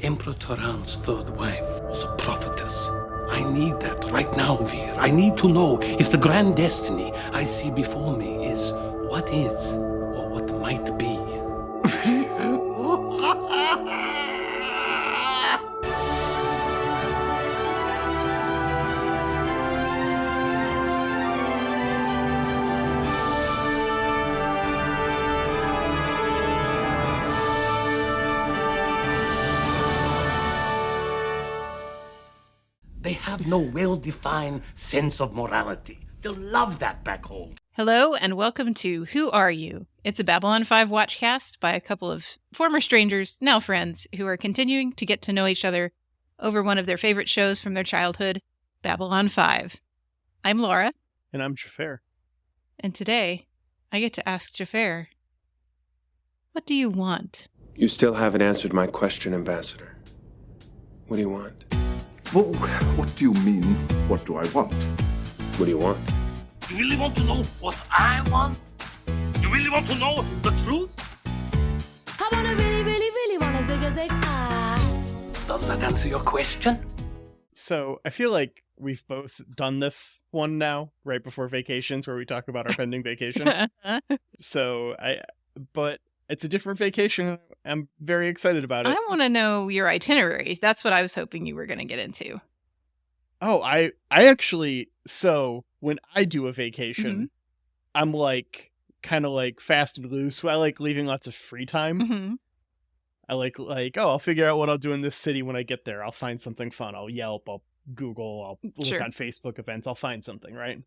Emperor Turan's third wife was a prophetess. I need that right now, Vir. I need to know if the grand destiny I see before me is what is or what might be. They have no well-defined sense of morality. They'll love that back home. Hello, and welcome to Who Are You? It's a Babylon 5 watchcast by a couple of former strangers, now friends, who are continuing to get to know each other over one of their favorite shows from their childhood, Babylon 5. I'm Laura. And I'm Xhafer. And today, I get to ask Xhafer, what do you want? You still haven't answered my question, Ambassador. What do you want? Well, what do you mean, what do I want? What do you want? You really want to know what I want? You really want to know the truth? I wanna really wanna zig a zig ah. Does that answer your question? So I feel like we've both done this one now, right before vacations, where we talk about our pending vacation. But it's a different vacation. I'm very excited about it. I want to know your itineraries. That's what I was hoping you were going to get into. Oh, I actually, so when I do a vacation, I'm like, kind of like fast and loose. So I like leaving lots of free time. Mm-hmm. I like, I'll figure out what I'll do in this city when I get there. I'll find something fun. I'll Yelp, I'll Google, I'll look on Facebook events. I'll find something, right?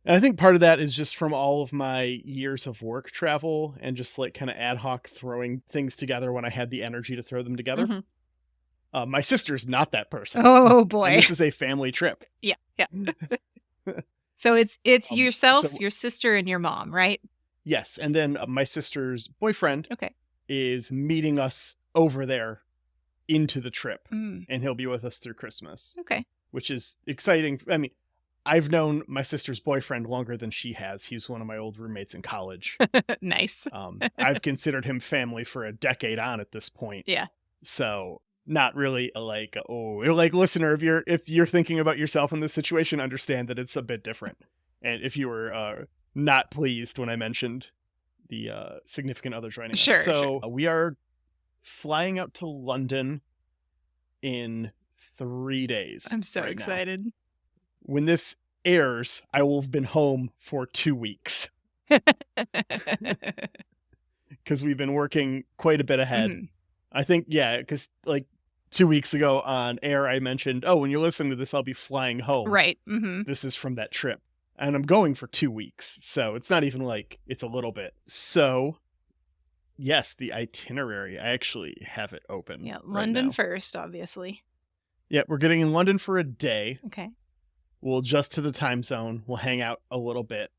And I think part of that is just from all of my years of work travel and just like kind of ad hoc throwing things together when I had the energy to throw them together. Mm-hmm. My sister's not that person. Oh boy. And this is a family trip. Yeah. So it's yourself, your sister, and your mom, right? Yes. And then my sister's boyfriend is meeting us over there into the trip. And he'll be with us through Christmas. Okay. Which is exciting. I mean, I've known my sister's boyfriend longer than she has. He's one of my old roommates in college. Nice. I've considered him family for a decade on at this point. Yeah. So not really like, listener, if you're thinking about yourself in this situation, understand that it's a bit different. And if you were not pleased when I mentioned the significant other joining us. Sure. We are flying out to London in 3 days. I'm so excited. Now. When this airs, I will have been home for 2 weeks. Because we've been working quite a bit ahead. Mm-hmm. I think, because like 2 weeks ago on air, I mentioned, when you listen to this, I'll be flying home. Right. Mm-hmm. This is from that trip. And I'm going for 2 weeks. So it's not even like it's a little bit. So, yes, the itinerary, I actually have it open. Yeah, right London now. First, obviously. Yeah, we're getting in London for a day. Okay. We'll adjust to the time zone. We'll hang out a little bit.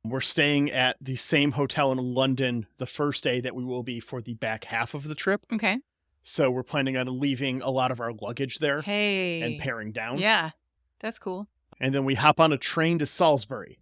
We're staying at the same hotel in London the first day that we will be for the back half of the trip. Okay. So we're planning on leaving a lot of our luggage there and paring down. Yeah, that's cool. And then we hop on a train to Salisbury.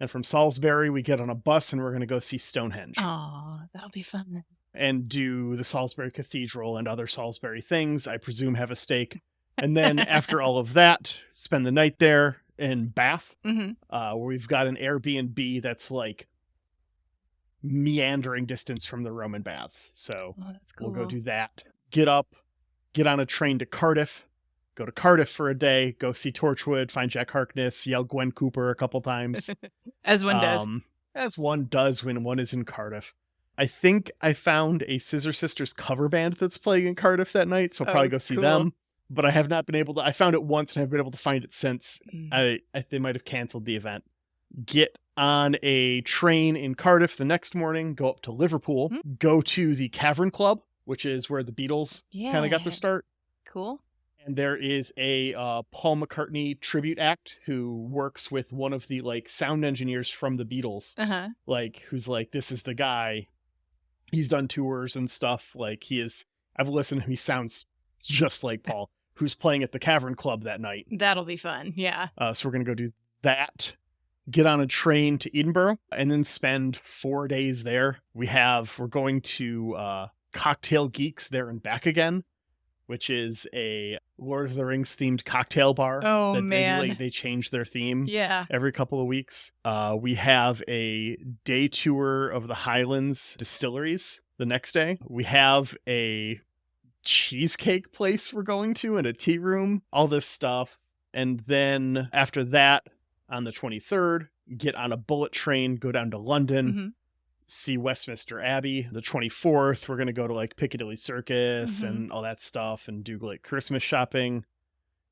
And from Salisbury, we get on a bus and we're going to go see Stonehenge. Oh, that'll be fun. And do the Salisbury Cathedral and other Salisbury things. I presume have a steak. And then after all of that, spend the night there in Bath, where we've got an Airbnb that's like meandering distance from the Roman baths. So that's cool. We'll go do that. Get up, get on a train to Cardiff, go to Cardiff for a day, go see Torchwood, find Jack Harkness, yell Gwen Cooper a couple times. As one does. As one does when one is in Cardiff. I think I found a Scissor Sisters cover band that's playing in Cardiff that night, so I'll probably go see them. But I have not been able to. I found it once and haven't been able to find it since. They might have canceled the event. Get on a train in Cardiff the next morning, go up to Liverpool, go to the Cavern Club, which is where the Beatles kind of got their start. Cool. And there is a Paul McCartney tribute act who works with one of the like sound engineers from the Beatles. Like, who's like, this is the guy. He's done tours and stuff. Like, I've listened to him. He sounds just like Paul. Who's playing at the Cavern Club that night. That'll be fun, yeah. So we're going to go do that, get on a train to Edinburgh, and then spend 4 days there. We're going to Cocktail Geeks there and back again, which is a Lord of the Rings themed cocktail bar. Oh, that man. They change their theme Yeah. every couple of weeks. We have a day tour of the Highlands distilleries the next day. We have a cheesecake place we're going to and a tea room, all this stuff. And then after that, on the 23rd, get on a bullet train, go down to London, Mhm. see Westminster Abbey. The 24th, we're going to go to like Piccadilly Circus and all that stuff and do like Christmas shopping.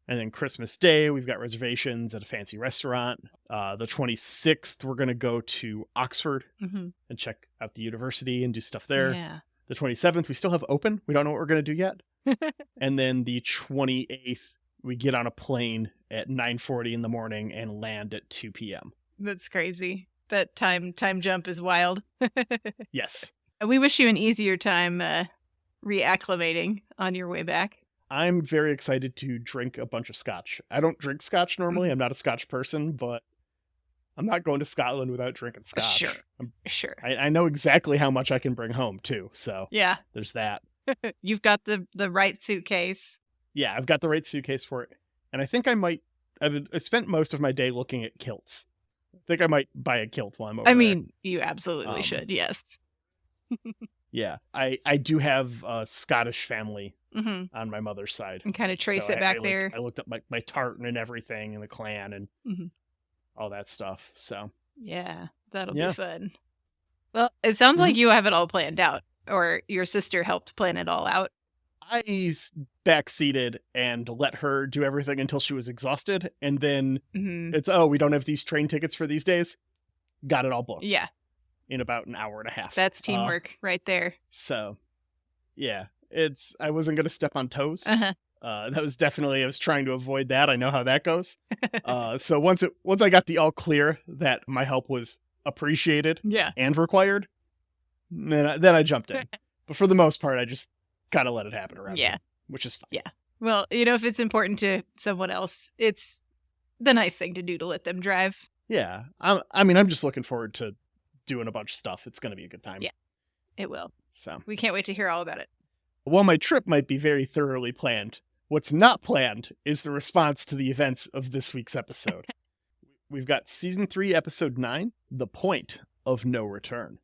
And then Christmas Day, we've got reservations at a fancy restaurant. The 26th, we're going to go to Oxford Mhm. and check out the university and do stuff there. Yeah. The 27th, we still have open. We don't know what we're going to do yet. And then the 28th, we get on a plane at 9:40 in the morning and land at 2 p.m. That's crazy. That time jump is wild. Yes. We wish you an easier time reacclimating on your way back. I'm very excited to drink a bunch of scotch. I don't drink scotch normally. I'm not a scotch person, but I'm not going to Scotland without drinking scotch. Sure. I know exactly how much I can bring home, too. So Yeah. there's that. You've got the right suitcase. Yeah, I've got the right suitcase for it. And I think I spent most of my day looking at kilts. I think I might buy a kilt while I'm over I there. mean, you absolutely should, yes. Yeah, I do have a Scottish family Mm-hmm. on my mother's side. And kind of trace So it back I there. I looked up my tartan and everything and the clan and Mhm. all that stuff. So Yeah, that'll Yeah. be fun. Well, it sounds like you have it all planned out, or your sister helped plan it all out. I backseated and let her do everything until she was exhausted. And then Mhm. it's, we don't have these train tickets for these days. Got it all booked. Yeah, In about an hour and a half. that's teamwork right there. So, yeah, I wasn't going to step on toes. Uh-huh. That was definitely, I was trying to avoid that. I know how that goes. So once I got the all clear that my help was appreciated Yeah. and required, then I jumped in. But for the most part, I just kind of let it happen around Yeah. me, which is fine. Yeah. Well, if it's important to someone else, it's the nice thing to do to let them drive. Yeah. I'm just looking forward to doing a bunch of stuff. It's going to be a good time. Yeah. It will. So, We can't wait to hear all about it. while my trip might be very thoroughly planned, what's not planned is the response to the events of this week's episode. We've got Season 3, Episode 9, The Point of No Return.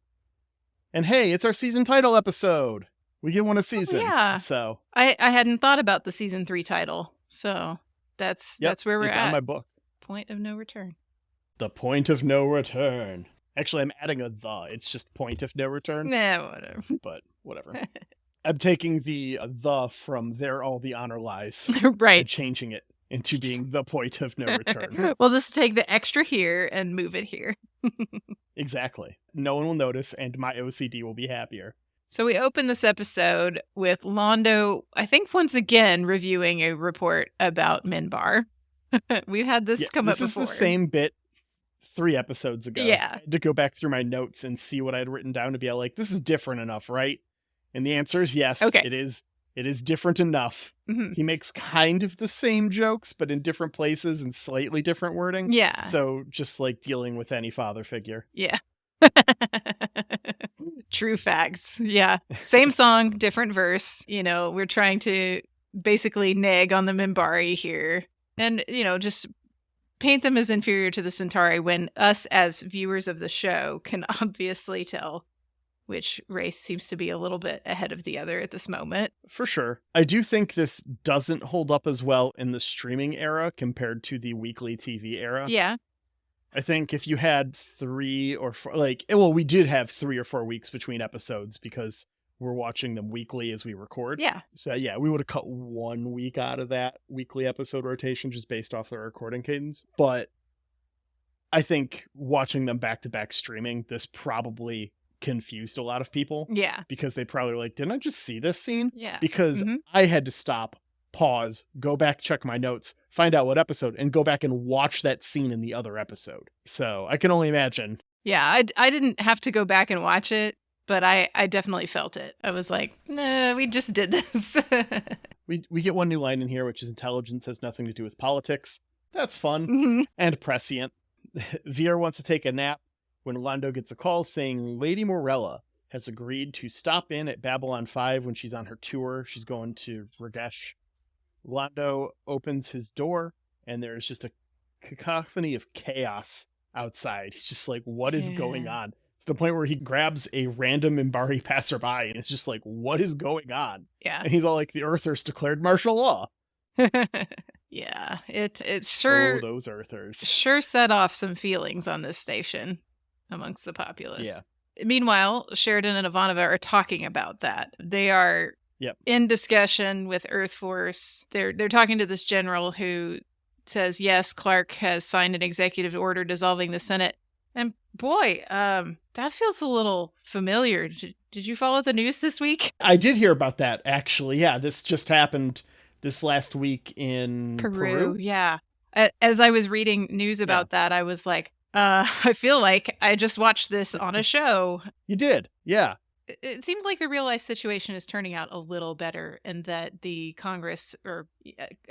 And hey, it's our season title episode. We get one a season. yeah. So I hadn't thought about the season 3 title, so that's where we're it's at. on my book. Point of no return. The Point of No Return. Actually, I'm adding a the. It's just Point of No Return. Nah, whatever. But whatever. I'm taking the from There All the Honor Lies Right. and changing it into being The Point of No Return. We'll just take the extra here and move it here. Exactly. No one will notice, and my OCD will be happier. So we open this episode with Londo, I think once again, reviewing a report about Minbar. We've had this come up This before. is the same bit 3 episodes ago. Yeah. I had to go back through my notes and see what I had written down to be like, this is different enough, right? And the answer is yes. Okay. It is different enough. Mhm. He makes kind of the same jokes, but in different places and slightly different wording. Yeah. So just like dealing with any father figure. Yeah. True facts. Yeah. Same song, different verse. We're trying to basically nag on the Minbari here. And, just paint them as inferior to the Centauri when us as viewers of the show can obviously tell which race seems to be a little bit ahead of the other at this moment. For sure. I do think this doesn't hold up as well in the streaming era compared to the weekly TV era. Yeah. I think if you had 3 or 4, we did have 3 or 4 weeks between episodes because we're watching them weekly as we record. Yeah. So yeah, we would have cut 1 week out of that weekly episode rotation just based off the recording cadence. But I think watching them back to back streaming, this probably confused a lot of people Yeah. because they probably were like, didn't I just see this scene? Yeah. Because Mhm. I had to stop, pause, go back, check my notes, find out what episode, and go back and watch that scene in the other episode. So I can only imagine. Yeah. I didn't have to go back and watch it, but I definitely felt it. I was like, nah, we just did this. We get one new line in here, which is intelligence has nothing to do with politics. That's fun Mhm. and prescient. Veer wants to take a nap when Londo gets a call saying Lady Morella has agreed to stop in at Babylon 5 when she's on her tour. She's going to Ragesh. Londo opens his door, and there's just a cacophony of chaos outside. He's just like, what is going on? It's the point where he grabs a random Minbari passerby, and it's just like, what is going on? Yeah. And he's all like, the Earthers declared martial law. Yeah, it sure... Oh, those Earthers. Sure set off some feelings on this station amongst the populace. Yeah. Meanwhile, Sheridan and Ivanova are talking about that. They are in discussion with Earth Force. They're talking to this general who says, yes, Clark has signed an executive order dissolving the Senate. And boy, that feels a little familiar. Did you follow the news this week? I did hear about that, actually. Yeah, this just happened this last week in Peru. Yeah. As I was reading news about that, I was like, I feel like I just watched this on a show. You did, yeah. It seems like the real life situation is turning out a little better, and that the Congress, or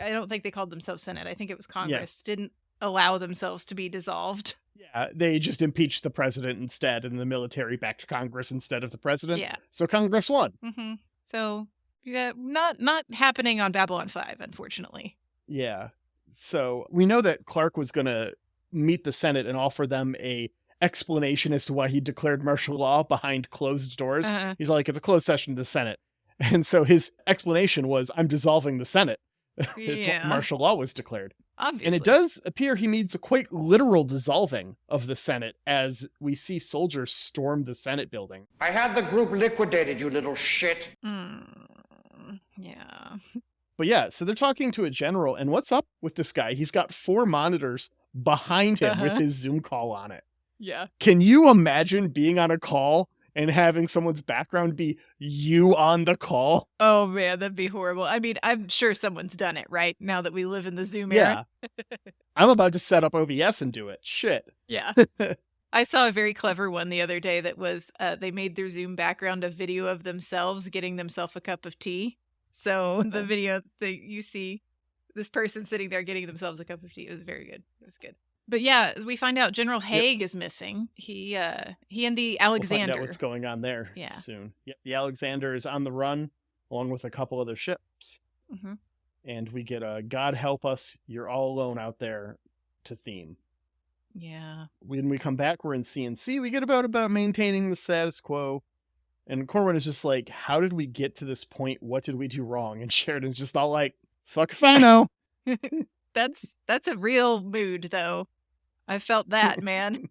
I don't think they called themselves Senate, I think it was Congress, didn't allow themselves to be dissolved. Yeah, they just impeached the president instead, and the military backed Congress instead of the president. Yeah. So Congress won. Mm-hmm. So, yeah, not happening on Babylon 5, unfortunately. Yeah. So we know that Clark was going to meet the Senate and offer them a explanation as to why he declared martial law behind closed doors. He's like, it's a closed session of the Senate. And so his explanation was, I'm dissolving the Senate. It's what martial law was declared. Obviously. And it does appear he means a quite literal dissolving of the Senate as we see soldiers storm the Senate building. I had the group liquidated, you little shit. Yeah. But yeah, so they're talking to a general, and what's up with this guy? He's got 4 monitors behind him with his Zoom call on it. Yeah. Can you imagine being on a call and having someone's background be you on the call? Oh man, that'd be horrible. I mean, I'm sure someone's done it, right? Now that we live in the Zoom era. Yeah. I'm about to set up OBS and do it. Shit. Yeah. I saw a very clever one the other day that was, they made their Zoom background a video of themselves getting themselves a cup of tea. So the video that you see, this person sitting there getting themselves a cup of tea, it was very good. It was good. But yeah, we find out General Haig is missing. He and the Alexander. We'll find out what's going on there soon. Yep, the Alexander is on the run along with a couple other ships. Mm-hmm. And we get a God help us, you're all alone out there to theme. Yeah. When we come back, we're in CNC. We get about maintaining the status quo. And Corwin is just like, how did we get to this point? What did we do wrong? And Sheridan's just all like, fuck if I know. That's a real mood, though. I felt that, man.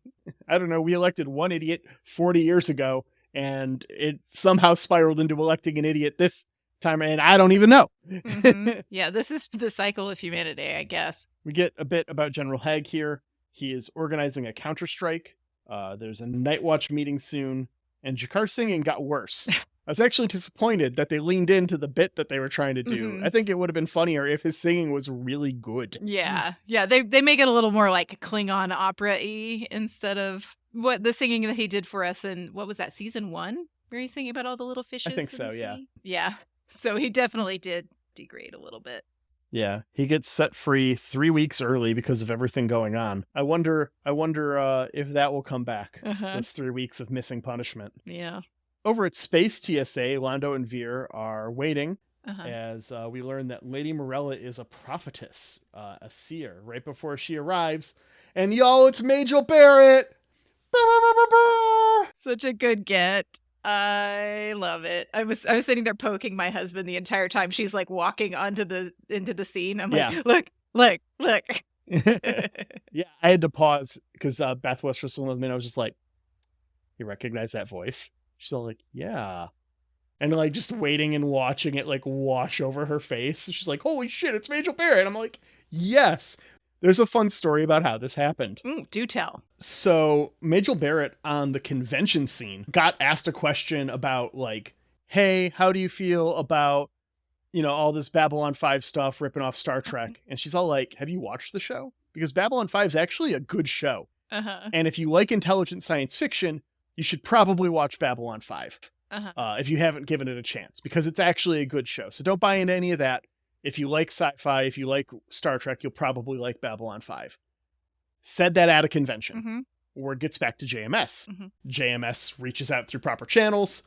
I don't know. We elected one idiot 40 years ago, and it somehow spiraled into electing an idiot this time, and I don't even know. Mm-hmm. Yeah, this is the cycle of humanity, I guess. We get a bit about General Haig here. He is organizing a counterstrike. There's a Nightwatch meeting soon, and Jakar's singing got worse. I was actually disappointed that they leaned into the bit that they were trying to do. Mm-hmm. I think it would have been funnier if his singing was really good. Yeah. Yeah, they make it a little more like Klingon opera-y instead of what the singing that he did for us in, what was that, season 1? Where he's singing about all the little fishes? I think so, yeah. Yeah. So he definitely did degrade a little bit. Yeah, he gets set free 3 weeks early because of everything going on. I wonder if that will come back. Those 3 weeks of missing punishment. Yeah. Over at Space TSA, Londo and Veer are waiting as we learn that Lady Morella is a prophetess, a seer, right before she arrives. And y'all, it's Majel Barrett! Such a good get. I love it. I was sitting there poking my husband the entire time she's like walking into the scene. I'm like, look. Yeah, I had to pause because Beth was for some minute. I was just like, you recognize that voice? She's all like, yeah. And like just waiting and watching it like wash over her face. She's like, holy shit, it's Majel Barrett. I'm like, yes. There's a fun story about how this happened. Do tell. So Majel Barrett on the convention scene got asked a question about like, hey, how do you feel about, all this Babylon 5 stuff ripping off Star Trek? And she's all like, have you watched the show? Because Babylon 5 is actually a good show. And if you like intelligent science fiction, you should probably watch Babylon 5 if you haven't given it a chance, because it's actually a good show. So don't buy into any of that. If you like sci-fi, if you like Star Trek, you'll probably like Babylon 5. Said that at a convention. word gets back to JMS. Mm-hmm. JMS reaches out through proper channels.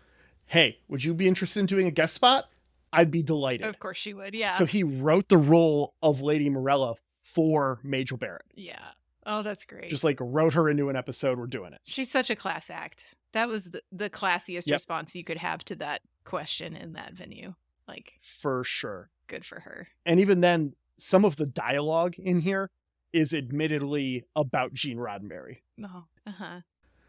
Hey, would you be interested in doing a guest spot? I'd be delighted. Of course she would, yeah. So he wrote the role of Lady Morella for Majel Barrett. Yeah. Oh, that's great. Just like wrote her into an episode. We're doing it. She's such a class act. That was the classiest response you could have to that question in that venue. Like, for sure. Good for her. And even then, some of the dialogue in here is admittedly about Gene Roddenberry. Oh, uh-huh.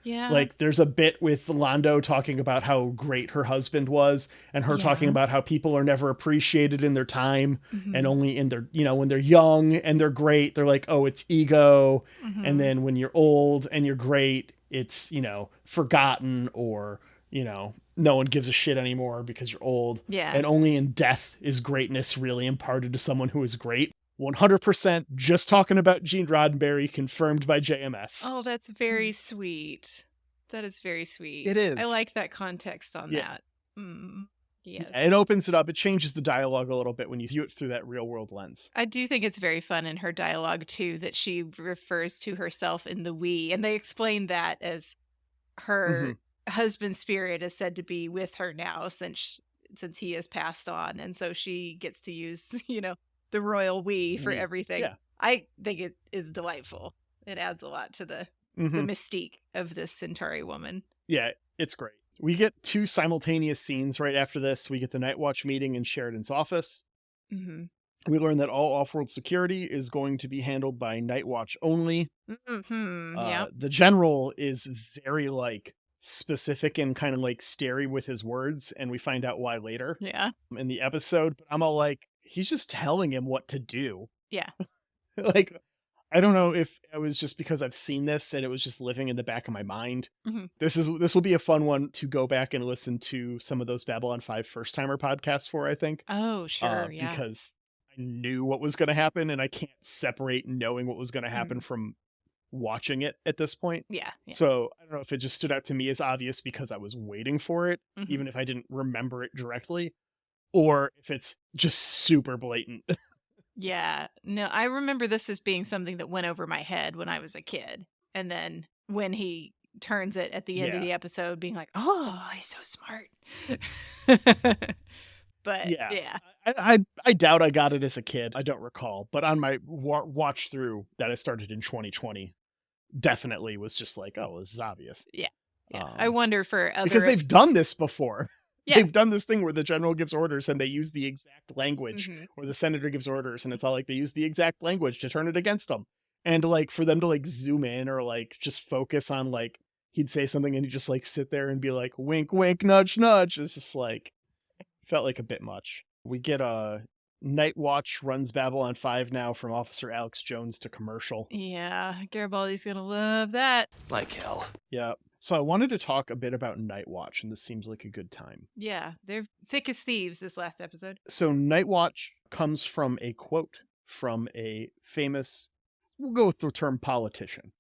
Yeah. Like, there's a bit with Londo talking about how great her husband was, and her talking about how people are never appreciated in their time, and only in their, when they're young and they're great, they're like, oh, it's ego. And then when you're old and you're great, it's, forgotten, or, no one gives a shit anymore because you're old. Yeah. And only in death is greatness really imparted to someone who is great. 100% just talking about Gene Roddenberry, confirmed by JMS. Oh, that's very sweet. That is very sweet. It is. I like that context on that. Yes. It opens it up. It changes the dialogue a little bit when you view it through that real world lens. I do think it's very fun in her dialogue, too, that she refers to herself in the we. And they explain that as her husband's spirit is said to be with her now since he has passed on. And so she gets to use, the royal we for everything. Yeah. I think it is delightful. It adds a lot to the mystique of this Centauri woman. Yeah, it's great. We get 2 simultaneous scenes right after this. We get the Nightwatch meeting in Sheridan's office. We learn that all off-world security is going to be handled by Nightwatch only. The general is very, specific and kind of, stary with his words, and we find out why later in the episode. But I'm all like, he's just telling him what to do. Yeah. I don't know if it was just because I've seen this and it was just living in the back of my mind. This will be a fun one to go back and listen to some of those Babylon 5 first timer podcasts for, I think. Oh, sure. Yeah. Because I knew what was going to happen, and I can't separate knowing what was going to happen from watching it at this point. Yeah. So I don't know if it just stood out to me as obvious because I was waiting for it, even if I didn't remember it directly, or if it's just super blatant. Yeah. No, I remember this as being something that went over my head when I was a kid. And then when he turns it at the end of the episode, being like, oh, he's so smart. But yeah. I doubt I got it as a kid. I don't recall. But on my watch through that I started in 2020, definitely was just like, oh, this is obvious. Yeah. I wonder for other... Because they've done this before. Yeah. They've done this thing where the general gives orders and they use the exact language, or the senator gives orders and it's all like they use the exact language to turn it against them. And for them to zoom in or just focus on he'd say something and he'd just sit there and be like, wink, wink, nudge, nudge. It's just felt like a bit much. We get a Nightwatch runs Babylon 5 now from Officer Alex Jones to commercial. Yeah, Garibaldi's gonna love that. Like hell. Yeah. So I wanted to talk a bit about Nightwatch, and this seems like a good time. Yeah, they're thick as thieves this last episode. So Nightwatch comes from a quote from a famous, we'll go with the term politician.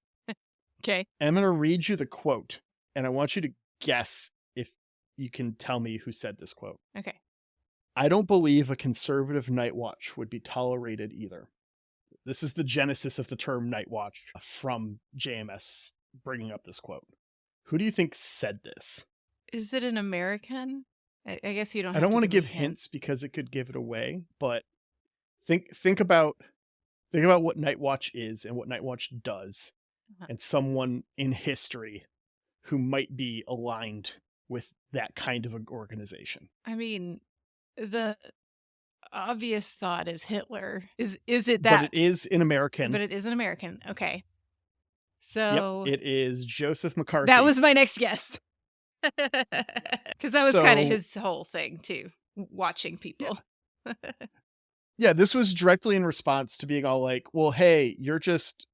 Okay. And I'm going to read you the quote, and I want you to guess if you can tell me who said this quote. Okay. I don't believe a conservative Nightwatch would be tolerated either. This is the genesis of the term Nightwatch from JMS bringing up this quote. Who do you think said this? Is it an American? I guess you don't have I don't want to give hints because it could give it away, but think about what Nightwatch is and what Nightwatch does, and someone in history who might be aligned with that kind of an organization. I mean, the obvious thought is Hitler. Is it that? But it is an American. But it is an American. Okay. So it is Joseph McCarthy. That was my next guess. Because that was kind of his whole thing too, watching people. Yeah, this was directly in response to being all like, well, hey, you're just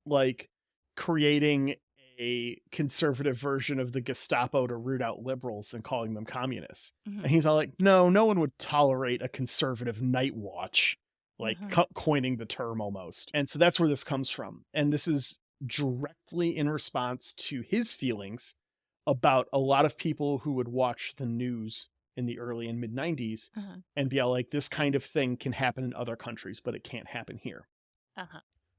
creating a conservative version of the Gestapo to root out liberals and calling them communists. And he's all like, no one would tolerate a conservative Nightwatch, coining the term almost. And so that's where this comes from. And this is directly in response to his feelings about a lot of people who would watch the news in the early and mid 90s and be all like, this kind of thing can happen in other countries, but it can't happen here.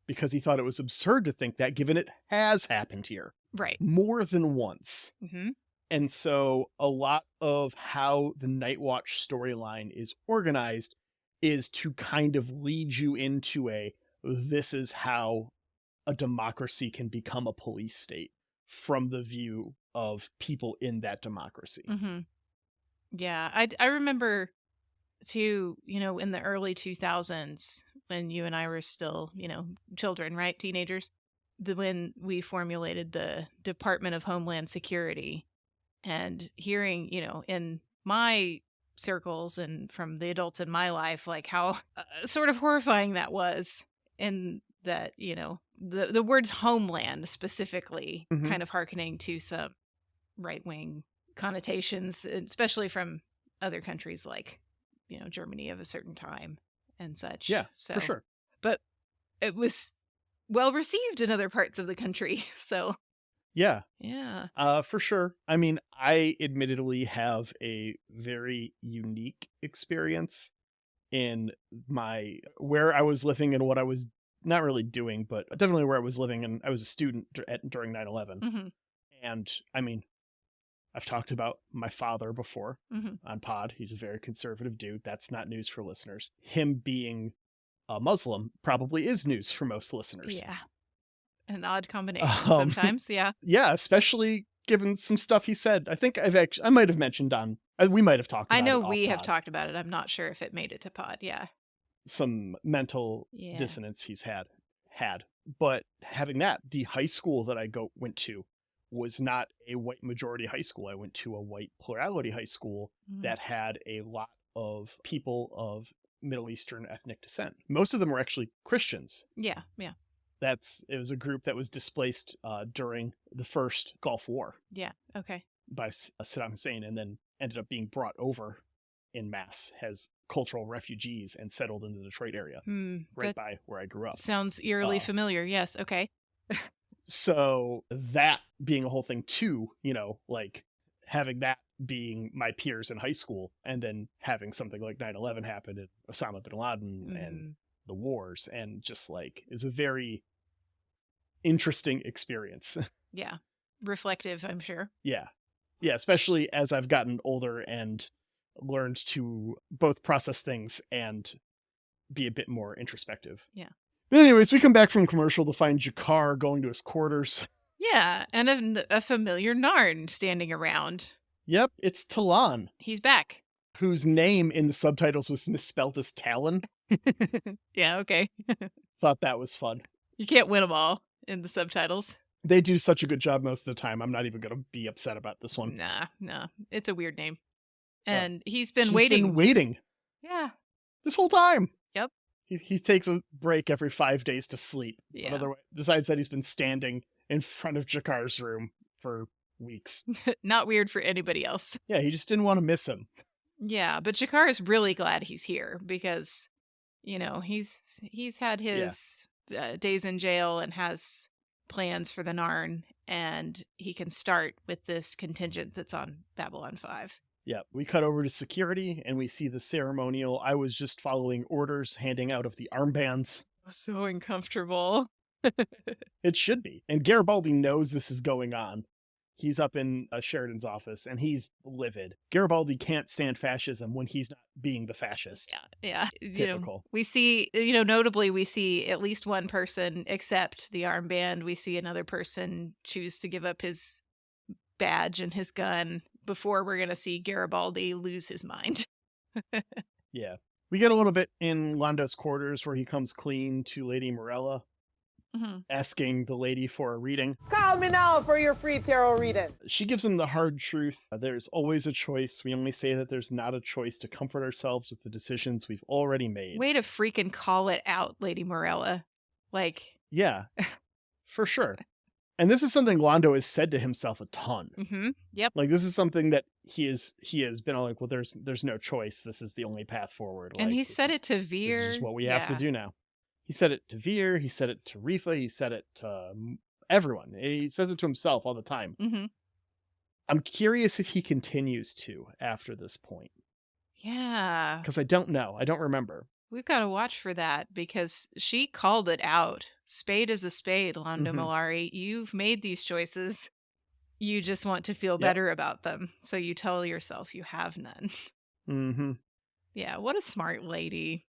Because he thought it was absurd to think that, given it has happened here. Right. more than once. Mm-hmm. And so a lot of how the Nightwatch storyline is organized is to kind of lead you into this is how a democracy can become a police state from the view of people in that democracy. Mm-hmm. Yeah, I remember too, in the early 2000s when you and I were still, children, right? Teenagers, when we formulated the Department of Homeland Security, and hearing, in my circles and from the adults in my life, like how sort of horrifying that was, and that, the words homeland specifically Mhm. kind of hearkening to some right-wing connotations, especially from other countries like, Germany of a certain time and such. Yeah, So, for sure. But it was well received in other parts of the country. So, Yeah, yeah. for sure. I mean, I admittedly have a very unique experience in where I was living and what I was not really doing, but definitely where I was living. And I was a student during 9/11. Mm-hmm. And I mean, I've talked about my father before Mm-hmm. on pod. He's a very conservative dude. That's not news for listeners. Him being a Muslim probably is news for most listeners. Yeah. An odd combination sometimes. Yeah. Yeah, especially given some stuff he said. I think I might have mentioned we might have talked about I know it we off have pod. talked about it. I'm not sure if it made it to pod. Yeah. Some mental Yeah. dissonance he's had. But having that, the high school that I went to was not a white majority high school. I went to a white plurality high school that had a lot of people of Middle Eastern ethnic descent. Most of them were actually Christians. Yeah. Yeah. It was a group that was displaced during the first Gulf War Yeah. Okay. by Saddam Hussein, and then ended up being brought over in mass as cultural refugees and settled in the Detroit area, right That by where I grew up. sounds eerily familiar. Yes. Okay. So that being a whole thing too, like having that being my peers in high school, and then having something like 9/11 happen and Osama bin Laden and the wars, and just like is a very interesting experience. Yeah. Reflective, I'm sure. Yeah, especially as I've gotten older and learned to both process things and be a bit more introspective. Yeah. But anyways, we come back from commercial to find Jakar going to his quarters. Yeah. And a familiar Narn standing around. Yep, it's Talon, He's back. whose name in the subtitles was misspelled as Talon. Yeah. Okay. Thought that was fun. You can't win them all in the subtitles. They do such a good job most of the time. I'm not even going to be upset about this one. Nah. It's a weird name. And he's been waiting. Been waiting Yeah. this whole time. Yep. He takes a break every 5 days to sleep. Yeah. Besides that, he's been standing in front of Jakar's room for weeks. Not weird for anybody else. Yeah, he just didn't want to miss him. Yeah, but Jakar is really glad he's here because, he's had his days in jail and has plans for the Narn, and he can start with this contingent that's on Babylon 5. Yeah, we cut over to security and we see the ceremonial. I was just following orders, handing out of the armbands. So uncomfortable. It should be. And Garibaldi knows this is going on. He's up in Sheridan's office and he's livid. Garibaldi can't stand fascism when he's not being the fascist. Yeah. Typical. We see, notably, we see at least one person accept the armband. We see another person choose to give up his badge and his gun before we're going to see Garibaldi lose his mind. Yeah. We get a little bit in Londo's quarters where he comes clean to Lady Morella, asking the lady for a reading. Call me now for your free tarot reading. She gives him the hard truth. There's always a choice. We only say that there's not a choice to comfort ourselves with the decisions we've already made. Way to freaking call it out, Lady Morella. Yeah, for sure. And this is something Londo has said to himself a ton. Yep. Like, this is something that he has been all like, well, there's no choice. This is the only path forward. And like, he said it to Veer. This is what we have to do now. He said it to Veer. He said it to Rifa. He said it to everyone. He says it to himself all the time. I'm curious if he continues to after this point. Yeah. Because I don't know. I don't remember. we've got to watch for that because she called it out. Spade is a spade, Londo Mollari. You've made these choices. You just want to feel better about them. So you tell yourself you have none. Mm-hmm. Yeah, what a smart lady.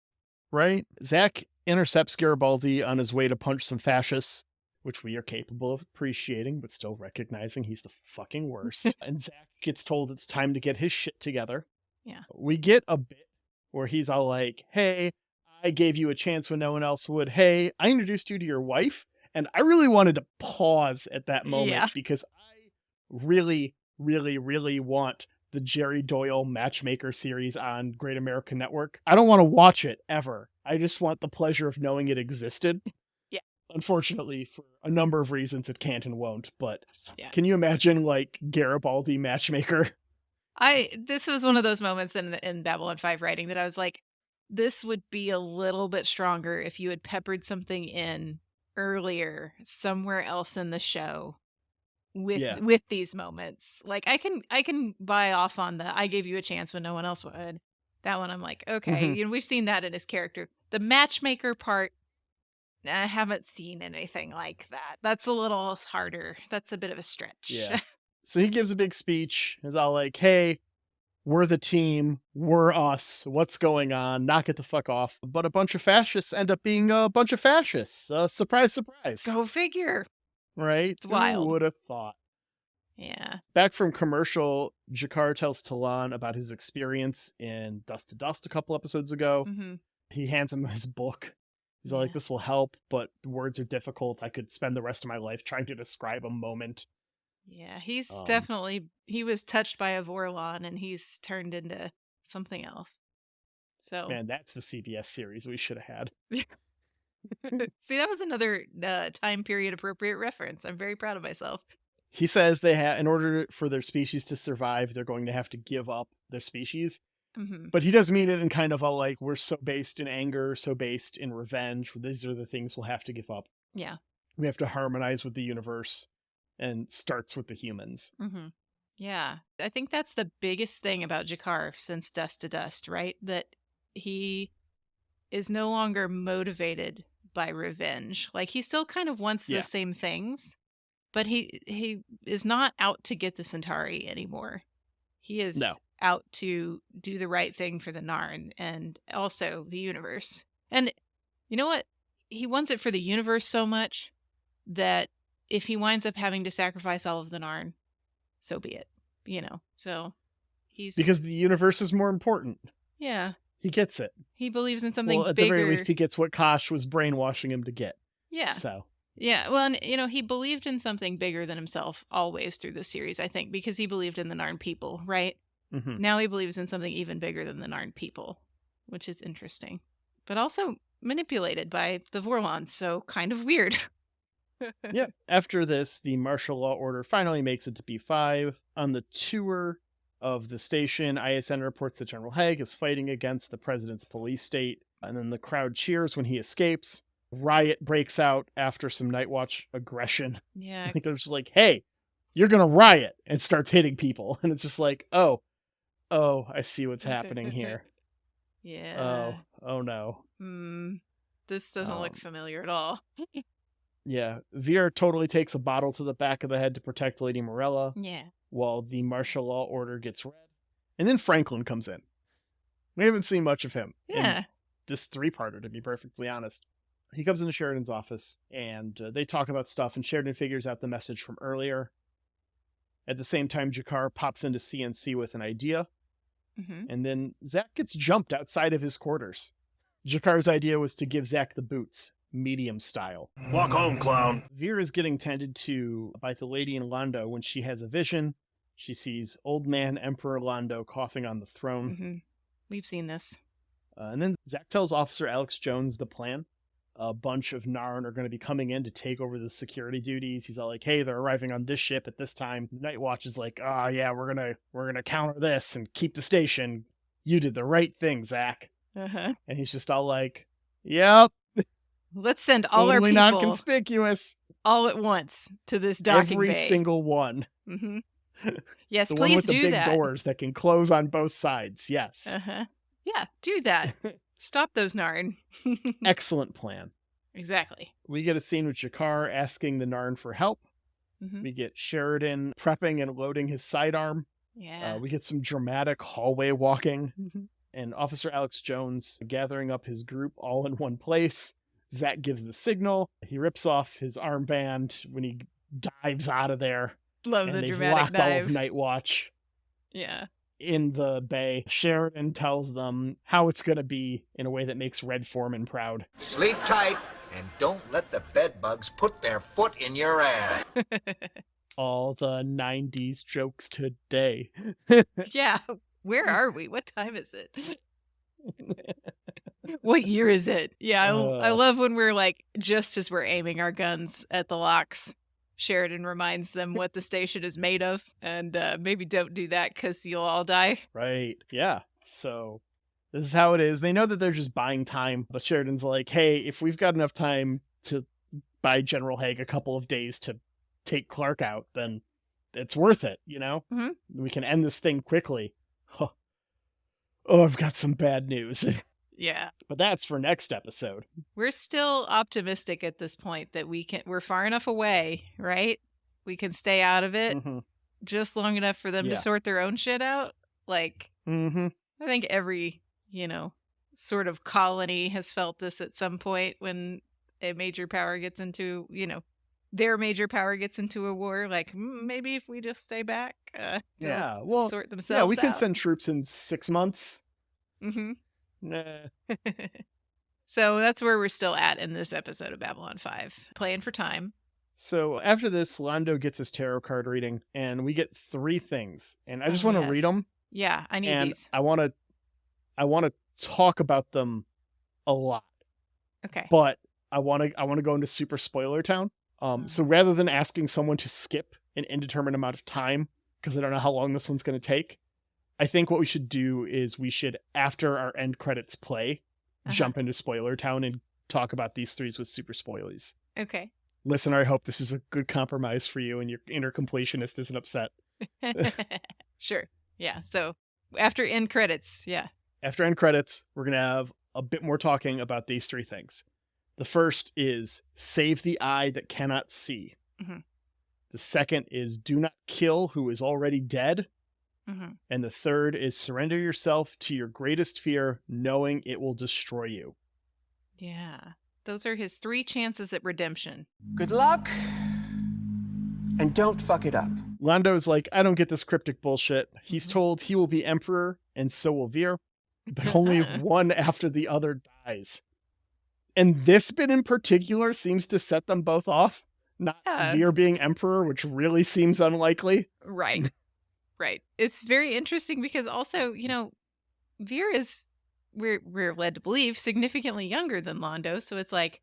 Right? Zach intercepts Garibaldi on his way to punch some fascists, which we are capable of appreciating, but still recognizing he's the fucking worst. And Zach gets told it's time to get his shit together. Yeah. We get a bit where he's all like, hey, I gave you a chance when no one else would. Hey, I introduced you to your wife. And I really wanted to pause at that moment because I really, really, really want the Jerry Doyle Matchmaker series on Great American Network. I don't want to watch it ever. I just want the pleasure of knowing it existed. Yeah. Unfortunately, for a number of reasons, it can't and won't. But can you imagine, like, Garibaldi Matchmaker? This was one of those moments in Babylon 5 writing that I was like, this would be a little bit stronger if you had peppered something in earlier somewhere else in the show with these moments. Like I can buy off on the I gave you a chance when no one else would. That one I'm like, okay, you know, we've seen that in his character. The matchmaker part, I haven't seen anything like that. That's a little harder. That's a bit of a stretch. Yeah. So he gives a big speech. He's all like, hey, we're the team. We're us. What's going on? Knock it the fuck off. But a bunch of fascists end up being a bunch of fascists. Surprise, surprise. Go figure. Right? It's wild. Who would have thought? Yeah. Back from commercial, G'Kar tells Talon about his experience in Dust to Dust a couple episodes ago. Mm-hmm. He hands him his book. He's like, this will help, but the words are difficult. I could spend the rest of my life trying to describe a moment. Yeah, he's definitely, he was touched by a Vorlon and he's turned into something else. So man, that's the CBS series we should have had. See, that was another time period appropriate reference. I'm very proud of myself. He says they have, in order for their species to survive, they're going to have to give up their species. Mm-hmm. But he does mean it in kind of a like, we're so based in anger, so based in revenge. These are the things we'll have to give up. Yeah. We have to harmonize with the universe, and starts with the humans. Mm-hmm. Yeah. I think that's the biggest thing about G'Kar since Dust to Dust, right? That he is no longer motivated by revenge. Like, he still kind of wants the same things, but he is not out to get the Centauri anymore. He is out to do the right thing for the Narn and also the universe. And you know what? He wants it for the universe so much that if he winds up having to sacrifice all of the Narn, so be it. You know, so he's... Because the universe is more important. Yeah. He gets it. He believes in something bigger. At the very least, he gets what Kosh was brainwashing him to get. Yeah. So. Yeah, well, and, you know, he believed in something bigger than himself always through the series, I think, because he believed in the Narn people, right? Mm-hmm. Now he believes in something even bigger than the Narn people, which is interesting. But also manipulated by the Vorlons, so kind of weird. Yeah. After this, the martial law order finally makes it to B5. On the tour of the station, ISN reports that General Haig is fighting against the president's police state, and then the crowd cheers when he escapes. Riot breaks out after some Nightwatch aggression. Yeah. I think they're just like, hey, you're going to riot, and starts hitting people. And it's just like, oh, I see what's happening here. Yeah. Oh no. This doesn't look familiar at all. Yeah. Veer totally takes a bottle to the back of the head to protect Lady Morella. Yeah. While the martial law order gets read. And then Franklin comes in. We haven't seen much of him. Yeah. In this 3-parter, to be perfectly honest. He comes into Sheridan's office, and they talk about stuff, and Sheridan figures out the message from earlier. At the same time, G'Kar pops into CNC with an idea. Mm-hmm. And then Zach gets jumped outside of his quarters. G'Kar's idea was to give Zach the boots, medium style. Walk home, clown. Veer is getting tended to by the lady in Londo when she has a vision. She sees old man Emperor Londo coughing on the throne. Mm-hmm. We've seen this. And then Zach tells Officer Alex Jones the plan. A bunch of Narn are going to be coming in to take over the security duties. He's all like, hey, they're arriving on this ship at this time. Nightwatch is like, yeah, we're gonna counter this and keep the station. You did the right thing, Zach. Uh-huh. And he's just all like, yep. Let's send all our people non-conspicuous all at once to this docking Every bay. single one. Mm-hmm. Yes, please do that. The one with the big doors that can close on both sides. Yes. Uh-huh. Yeah, do that. Stop those Narn. Excellent plan. Exactly. We get a scene with Jakar asking the Narn for help. Mm-hmm. We get Sheridan prepping and loading his sidearm. Yeah. We get some dramatic hallway walking. And Officer Alex Jones gathering up his group all in one place. Zach gives the signal. He rips off his armband when he dives out of there. Love and the they've dramatic locked all of dive. Nightwatch Yeah. in the bay. Sheridan tells them how it's going to be in a way that makes Red Foreman proud. Sleep tight and don't let the bedbugs put their foot in your ass. All the 90s jokes today. Yeah. Where are we? What time is it? What year is it? Yeah, I love when we're like, just as we're aiming our guns at the locks, Sheridan reminds them what the station is made of, and maybe don't do that because you'll all die. Right. Yeah. So this is how it is. They know that they're just buying time, but Sheridan's like, hey, if we've got enough time to buy General Haig a couple of days to take Clark out, then it's worth it, you know? Mm-hmm. We can end this thing quickly. Huh. Oh, I've got some bad news. Yeah. But that's for next episode. We're still optimistic at this point that we're far enough away, right? We can stay out of it just long enough for them to sort their own shit out. Like, I think every, sort of colony has felt this at some point when a major power gets into, their major power gets into a war. Like, maybe if we just stay back, sort themselves out. Yeah, we can send troops in 6 months. Mm-hmm. Nah. So that's where we're still at in this episode of Babylon 5. Playing for time. So after this, Londo gets his tarot card reading, and we get 3 things. And I just want to read them. Yeah, I need these. I want to talk about them a lot. Okay. But I want to go into super spoiler town. So rather than asking someone to skip an indeterminate amount of time, because I don't know how long this one's going to take, I think what we should do is we should, after our end credits play, jump into spoiler town and talk about these 3s with super spoilies. Okay. Listener, I hope this is a good compromise for you and your inner completionist isn't upset. Sure. Yeah. So after end credits, After end credits, we're going to have a bit more talking about these 3 things. The first is save the eye that cannot see. Mm-hmm. The second is do not kill who is already dead. Mm-hmm. And the third is surrender yourself to your greatest fear, knowing it will destroy you. Yeah. Those are his 3 chances at redemption. Good luck. And don't fuck it up. Londo's like, I don't get this cryptic bullshit. He's told he will be emperor, and so will Veer, but only one after the other dies. And this bit in particular seems to set them both off. Not Veer being emperor, which really seems unlikely. Right. Right. It's very interesting because also, Veer is, we're led to believe, significantly younger than Londo. So it's like,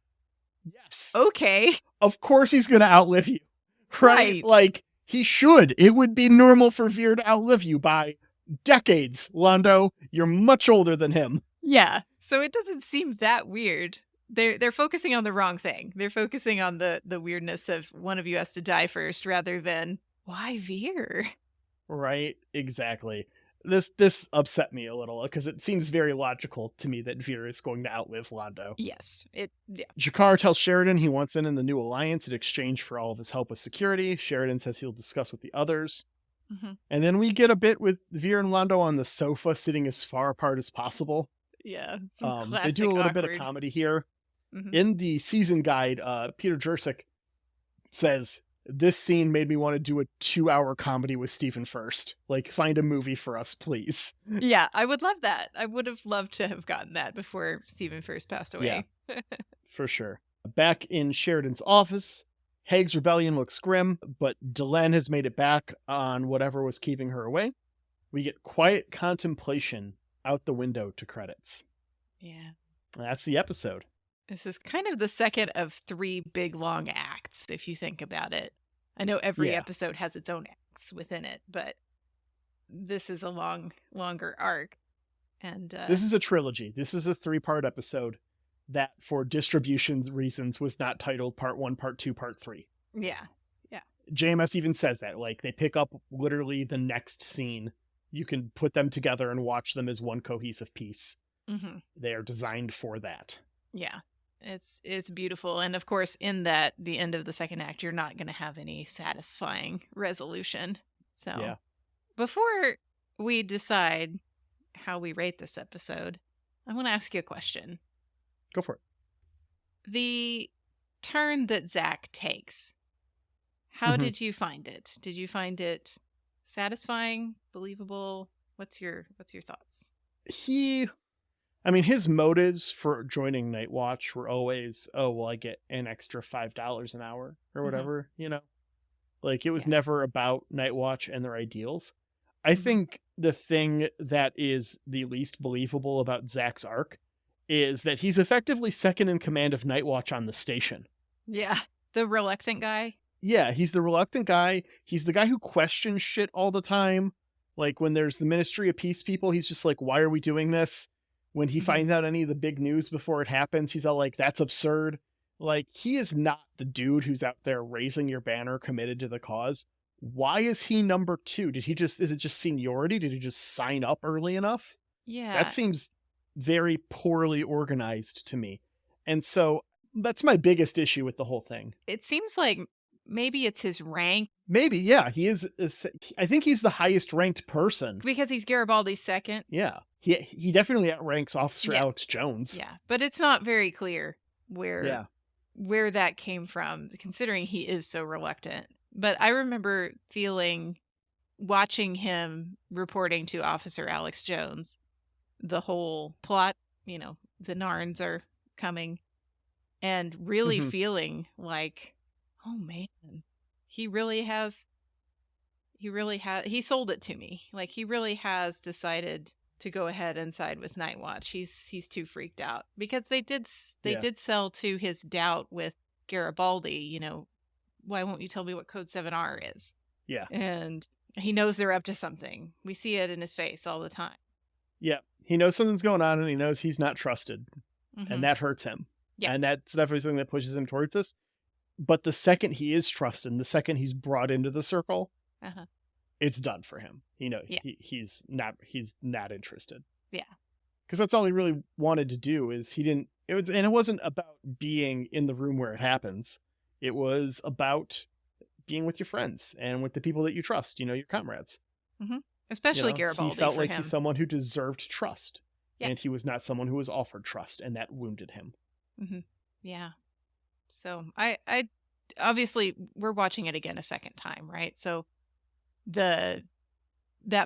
yes. Okay. Of course he's going to outlive you. Right? Like, he should. It would be normal for Veer to outlive you by decades. Londo, you're much older than him. Yeah. So it doesn't seem that weird. They're focusing on the wrong thing. They're focusing on the weirdness of one of you has to die first rather than why Veer? Right, exactly. This upset me a little because it seems very logical to me that Veer is going to outlive Londo. Yes. Jakar tells Sheridan he wants in the new alliance in exchange for all of his help with security. Sheridan says he'll discuss with the others. Mm-hmm. And then we get a bit with Veer and Londo on the sofa sitting as far apart as possible. Yeah. They do a little bit of comedy here. Mm-hmm. In the season guide, Peter Jurczyk says, this scene made me want to do a 2-hour comedy with Stephen First. Like, find a movie for us, please. Yeah, I would love that. I would have loved to have gotten that before Stephen First passed away. Yeah, for sure. Back in Sheridan's office, Haig's rebellion looks grim, but Delenn has made it back on whatever was keeping her away. We get quiet contemplation out the window to credits. Yeah. That's the episode. This is kind of the second of 3 big, long acts, if you think about it. I know every episode has its own acts within it, but this is a longer arc. And this is a trilogy. This is a 3-part episode that, for distribution reasons, was not titled Part 1, Part 2, Part 3. Yeah. JMS even says that. Like, they pick up literally the next scene. You can put them together and watch them as one cohesive piece. Mm-hmm. They are designed for that. Yeah. It's beautiful. And of course, in that, the end of the second act, you're not going to have any satisfying resolution. So Yeah. before we decide how we rate this episode, I want to ask you a question. Go for it. The turn that Zach takes, how Mhm. did you find it? Did you find it satisfying, believable? What's your thoughts? His motives for joining Nightwatch were always, oh, well, I get an extra $5 an hour or whatever, Like, it was never about Nightwatch and their ideals. I think the thing that is the least believable about Zach's arc is that he's effectively second in command of Nightwatch on the station. Yeah. The reluctant guy. Yeah, he's the reluctant guy. He's the guy who questions shit all the time. Like, when there's the Ministry of Peace people, he's just like, why are we doing this? When he finds out any of the big news before it happens, he's all like, that's absurd. Like, he is not the dude who's out there raising your banner, committed to the cause. Why is he number 2? Is it just seniority? Did he just sign up early enough? Yeah. That seems very poorly organized to me. And so that's my biggest issue with the whole thing. It seems like maybe it's his rank. Maybe, yeah. He is. I think he's the highest ranked person. Because he's Garibaldi's second. Yeah. He definitely outranks Officer Alex Jones. Yeah. But it's not very clear where that came from, considering he is so reluctant. But I remember watching him reporting to Officer Alex Jones, the whole plot, the Narns are coming, and really feeling like, oh man, he sold it to me. Like, he really has decided to go ahead and side with Nightwatch. He's too freaked out, because they did sell to his doubt with Garibaldi, why won't you tell me what Code 7R is? Yeah. And he knows they're up to something. We see it in his face all the time. Yeah. He knows something's going on, and he knows he's not trusted. And that hurts him. Yeah. And that's definitely something that pushes him towards this. But the second he is trusted, the second he's brought into the circle, it's done for him. He's not interested. Yeah. Because that's all he really wanted to do. It wasn't about being in the room where it happens. It was about being with your friends and with the people that you trust, your comrades. Especially Garibaldi. He felt for like him. he's someone who deserved trust. Yeah. And he was not someone who was offered trust, and that wounded him. Yeah. So I obviously, we're watching it again a second time, right? So that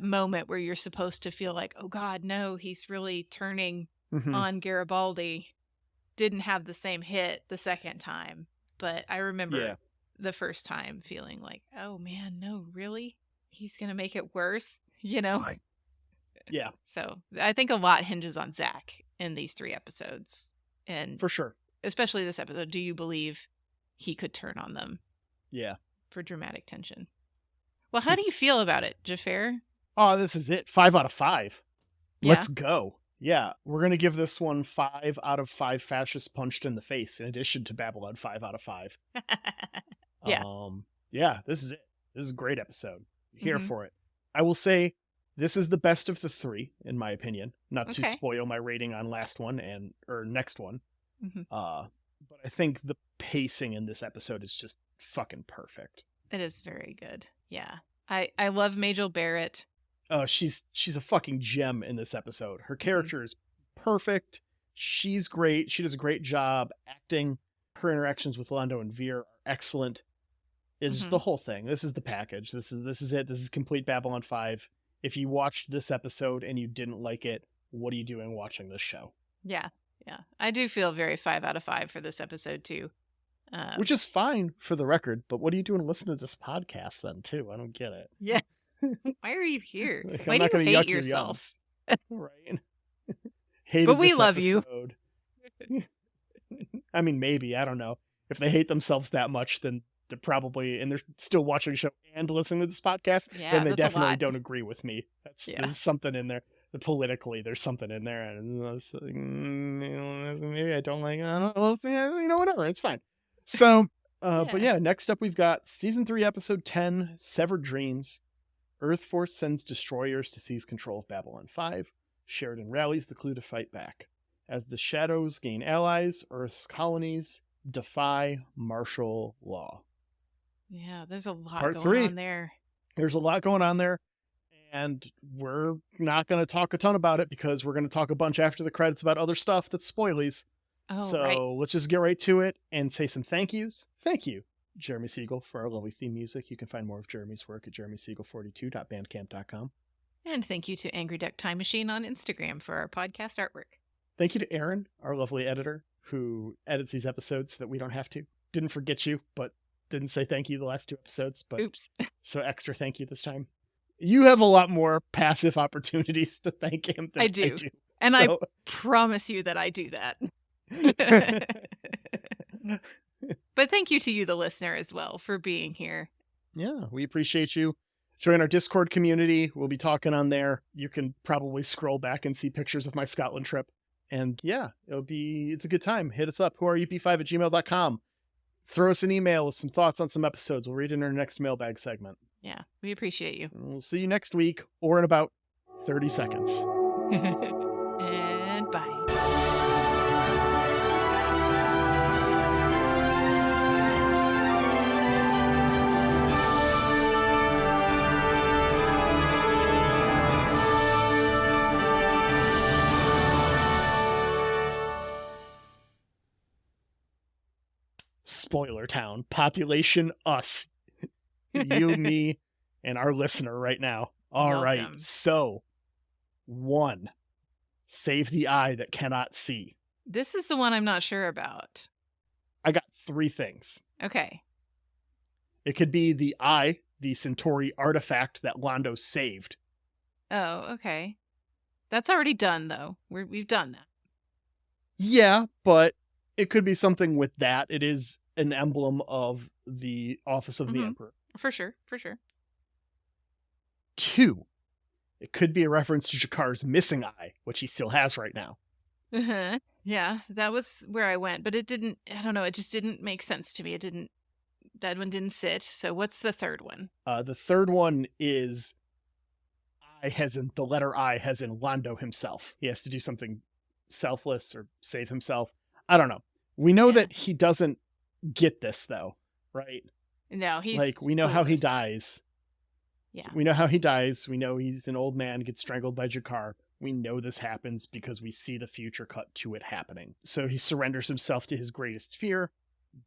moment where you're supposed to feel like, oh God, no, he's really turning on Garibaldi, didn't have the same hit the second time. But I remember the first time feeling like, oh man, no, really? He's going to make it worse, Yeah. So I think a lot hinges on Zach in these 3 episodes. And for sure. Especially this episode. Do you believe he could turn on them? Yeah. For dramatic tension. Well, how do you feel about it, Xhafer? Oh, this is it. 5 out of 5. Yeah. Let's go. Yeah, we're going to give this one 5 out of 5 fascists punched in the face, in addition to Babylon 5 out of 5. Yeah, this is it. This is a great episode. Here for it. I will say this is the best of the 3, in my opinion. Not to spoil my rating on next one. But I think the pacing in this episode is just fucking perfect. It is very good. Yeah. I love Majel Barrett. Oh, she's a fucking gem in this episode. Her character is perfect. She's great. She does a great job acting. Her interactions with Londo and Veer are excellent. It's just the whole thing. This is the package. This is it. This is complete Babylon 5. If you watched this episode and you didn't like it, what are you doing watching this show? Yeah. Yeah. I do feel very 5 out of 5 for this episode too. Which is fine for the record, but what are you doing listening to this podcast then too? I don't get it. Yeah. Why are you here? Like, Why do you hate yourself? Right. But we love episode. You. I mean, maybe. I don't know. If they hate themselves that much, then they're probably, and they're still watching the show and listening to this podcast, then they definitely don't agree with me. There's something in there. Politically, there's something in there. And I was like, maybe I don't like it. I don't know, whatever. It's fine. So, but yeah, next up we've got Season 3, Episode 10, Severed Dreams. Earth Force sends destroyers to seize control of Babylon 5. Sheridan rallies the crew to fight back. As the Shadows gain allies, Earth's colonies defy martial law. Yeah, there's a lot Part going 3. on there. There's a lot going on there, and we're not going to talk a ton about it because we're going to talk a bunch after the credits about other stuff that's spoilies. Oh, so right. let's just get right to it and say some thank yous. Thank you, Jeremy Siegel, for our lovely theme music. You can find more of Jeremy's work at jeremysiegel42.bandcamp.com. And thank you to Angry Duck Time Machine on Instagram for our podcast artwork. Thank you to Aaron, our lovely editor, who edits these episodes so that we don't have to. Didn't forget you, but didn't say thank you the last 2 episodes. But oops. So extra thank you this time. You have a lot more passive opportunities to thank him than I do. And I promise you that I do that. But thank you to you, the listener, as well, for being here. Yeah, we appreciate you. Join our Discord community. We'll be talking on there. You can probably scroll back and see pictures of my Scotland trip. And yeah, it's a good time. Hit us up, whoareup5@gmail.com. Throw us an email with some thoughts on some episodes. We'll read it in our next mailbag segment. Yeah, we appreciate you. And we'll see you next week or in about 30 seconds. And bye. Spoiler Town. Population us. You, me, and our listener right now. All right. So, 1. Save the eye that cannot see. This is the one I'm not sure about. I got 3 things. Okay. It could be the eye, the Centauri artifact that Londo saved. Oh, okay. That's already done, though. We've done that. Yeah, but it could be something with that. It is an emblem of the office of the Emperor. For sure, for sure. 2, it could be a reference to Jakar's missing eye, which he still has right now. Uh-huh. Yeah, that was where I went, but it didn't, I don't know, it just didn't make sense to me. That one didn't sit. So what's the third one? The third one is the letter I has in Londo himself. He has to do something selfless or save himself. I don't know. We know that he doesn't get this, though, right? No, we know how he dies. Yeah. We know how he dies. We know he's an old man, gets strangled by Jakar. We know this happens because we see the future cut to it happening. So he surrenders himself to his greatest fear,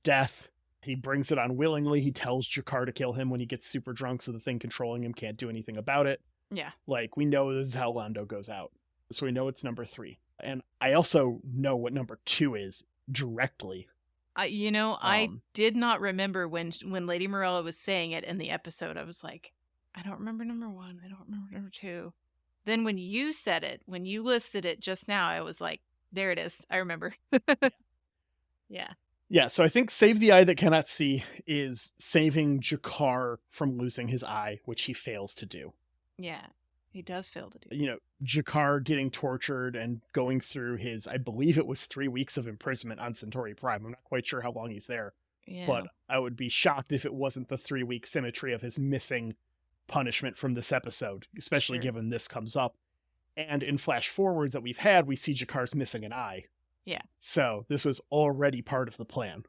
death. He brings it on willingly. He tells Jakar to kill him when he gets super drunk so the thing controlling him can't do anything about it. Yeah. We know this is how Londo goes out. So we know it's number 3. And I also know what number 2 is directly. I did not remember when Lady Morella was saying it in the episode. I was like, I don't remember number 1. I don't remember number 2. Then when you said it, when you listed it just now, I was like, there it is. I remember. Yeah. Yeah, so I think Save the Eye That Cannot See is saving Jakar from losing his eye, which he fails to do. Yeah, he does fail to do. Jakar getting tortured and going through his, I believe it was 3 weeks of imprisonment on Centauri Prime. I'm not quite sure how long he's there. Yeah. But I would be shocked if it wasn't the 3-week symmetry of his missing punishment from this episode, especially given this comes up. And in flash forwards that we've had, we see Jakar's missing an eye. Yeah. So this was already part of the plan.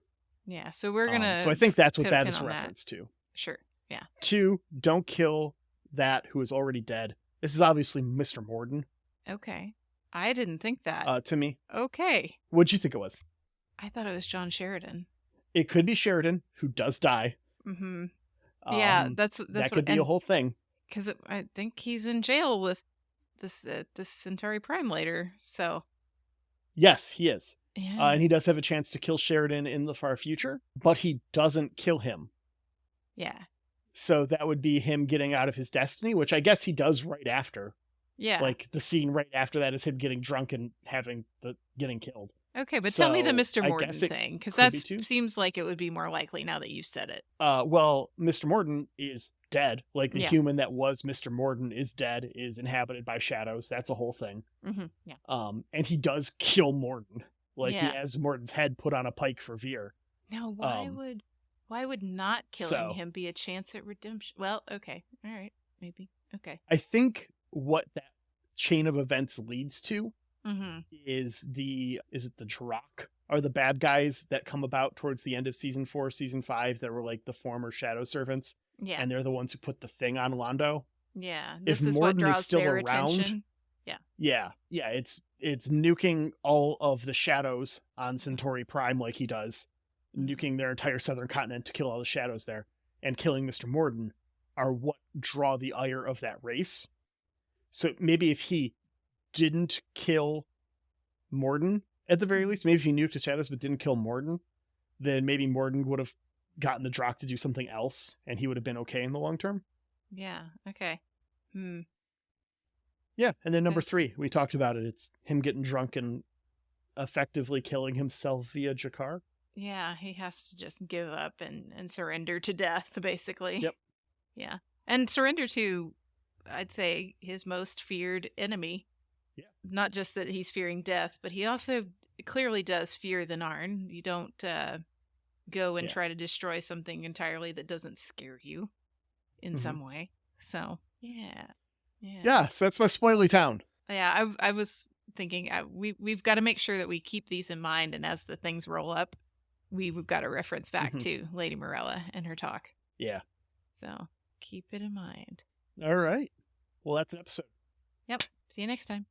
Yeah, so we're going to... so I think that's what that is a reference to. Sure, yeah. 2, don't kill that who is already dead. This is obviously Mr. Morden. Okay. I didn't think that. To me. Okay. What'd you think it was? I thought it was John Sheridan. It could be Sheridan, who does die. Mm-hmm. Yeah, that's that could be a whole thing. Because I think he's in jail with this Centauri Prime later, so... Yes, he is. Yeah. And he does have a chance to kill Sheridan in the far future, but he doesn't kill him. Yeah. So that would be him getting out of his destiny, which I guess he does right after. Yeah. The scene right after that is him getting drunk and getting killed. Okay, but tell me the Mr. Morden thing, because that seems like it would be more likely now that you've said it. Well, Mr. Morden is dead. The human that was Mr. Morden is dead, is inhabited by shadows. That's a whole thing. Mm-hmm. Yeah. And he does kill Morden. Yeah. He has Morden's head put on a pike for Veer. Now, why would not killing him be a chance at redemption? Well, okay. All right. Maybe. Okay. I think what that chain of events leads to Mm-hmm. is it the Drakh are the bad guys that come about towards the end of season 4, season 5 that were like the former shadow servants. Yeah. And they're the ones who put the thing on Londo. Yeah. If This is Morden what draws is still their around, attention. Yeah, it's nuking all of the shadows on Centauri Prime like he does, nuking their entire southern continent to kill all the shadows there, and killing Mr. Morden are what draw the ire of that race. So maybe if he didn't kill Morden, at the very least, maybe if he nuked the shadows but didn't kill Morden, then maybe Morden would have gotten the Drakh to do something else, and he would have been okay in the long term. Yeah. Okay. Yeah, and then number Yes. 3, we talked about it. It's him getting drunk and effectively killing himself via Jakar. Yeah, he has to just give up and surrender to death, basically. Yep. Yeah. And surrender to, I'd say, his most feared enemy. Yeah. Not just that he's fearing death, but he also clearly does fear the Narn. You don't go and try to destroy something entirely that doesn't scare you in some way. So, yeah. Yeah, so that's my spoily town. Yeah, I was thinking we've got to make sure that we keep these in mind, and as the things roll up, we've got to reference back to Lady Morella and her talk. Yeah. So keep it in mind. All right. Well, that's an episode. Yep. See you next time.